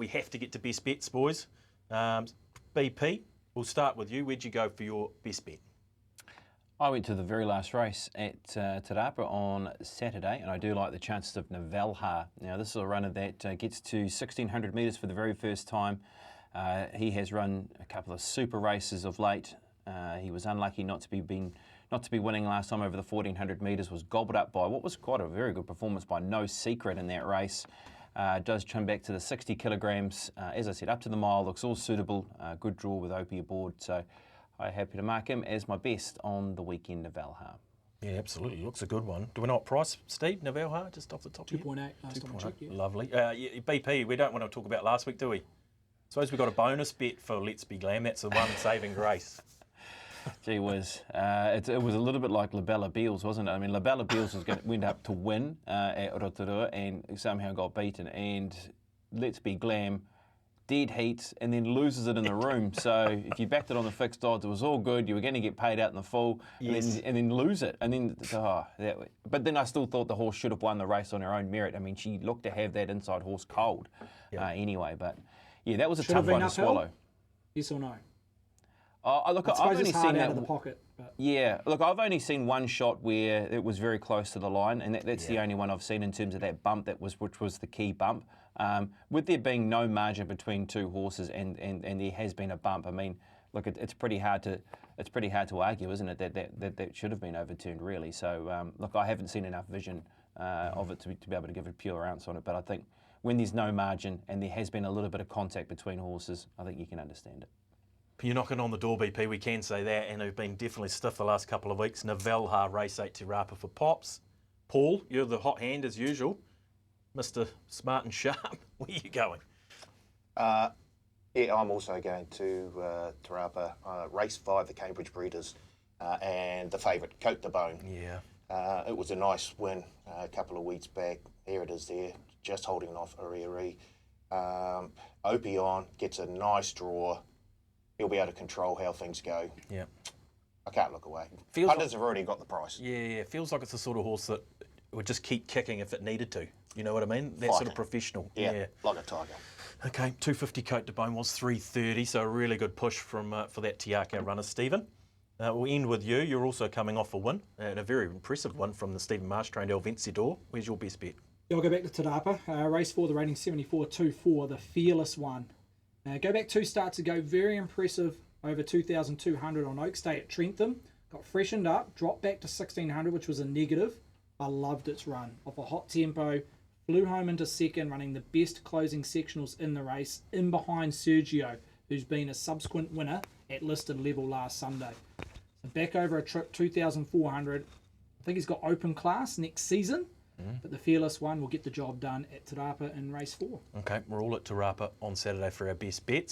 we have to get to best bets, boys. BP, we'll start with you. Where'd you go for your best bet? I went to the very last race at Te Rapa on Saturday, and I do like the chances of Navelha. Now, this is a runner that gets to 1,600 metres for the very first time. He has run a couple of super races of late. He was unlucky not to be winning last time over the 1,400 metres. Was gobbled up by what was quite a very good performance by No Secret in that race. Does trim back to the 60 kilograms. As I said, up to the mile, looks all suitable. Good draw with Opie aboard, so I'm happy to mark him as my best on the weekend of Valha. Yeah, absolutely. Looks a good one. Do we know what price, Steve, Navelha, just off the top of 2.8 last time I checked, yeah. Lovely. BP, we don't want to talk about last week, do we? Suppose we got a bonus bet for Let's Be Glam. That's the one saving grace. Gee whiz. It was a little bit like Labella Beals, wasn't it? I mean, Labella Beals went up to win at Rotorua and somehow got beaten. And Let's Be Glam dead heats and then loses it in the room. So if you backed it on the fixed odds, it was all good. You were going to get paid out in the full, yes, and then lose it. And then, but then I still thought the horse should have won the race on her own merit. I mean, she looked to have that inside horse cold anyway. But yeah, that was a tough one to swallow. Yes or no? Look, I've only seen that out of the pocket. But. Yeah, look, I've only seen one shot where it was very close to the line, and that's the only one I've seen in terms of that bump which was the key bump. With there being no margin between two horses, and there has been a bump. I mean, look, it's pretty hard to argue, isn't it? That should have been overturned, really. So look, I haven't seen enough vision of it to be able to give a pure ounce on it. But I think when there's no margin and there has been a little bit of contact between horses, I think you can understand it. You're knocking on the door, BP, we can say that, and they've been definitely stiff the last couple of weeks. Navelha, race 8 Te Rapa for Pops. Paul, you're the hot hand as usual. Mr. Smart and Sharp, where are you going? Yeah, I'm also going to Te Rapa, race 5, the Cambridge Breeders, and the favourite, Cote de Bone. Yeah. It was a nice win a couple of weeks back. Here it is there, just holding off Ariari. Opie on, gets a nice draw. He'll be able to control how things go. Yeah. I can't look away. Punters have already got the price. Yeah, feels like it's the sort of horse that would just keep kicking if it needed to. You know what I mean? That sort of professional. Yeah, like a tiger. Okay, 250 Cote de Bone was 330, so a really good push from for that Tiaka runner, Stephen. We'll end with you. You're also coming off a win, and a very impressive one from the Stephen Marsh trained El Vencedor. Where's your best bet? I'll go back to Te Rapa. Race 4, the rating 74.24, the Fearless one. Go back 2 starts ago, very impressive, over 2,200 on Oaks Day at Trentham. Got freshened up, dropped back to 1,600, which was a negative. I loved its run. Off a hot tempo, flew home into second, running the best closing sectionals in the race, in behind Sergio, who's been a subsequent winner at listed level last Sunday. So back over a trip, 2,400. I think he's got open class next season. But the Fearless one will get the job done at Te Rapa in race 4. Okay, we're all at Te Rapa on Saturday for our best bets.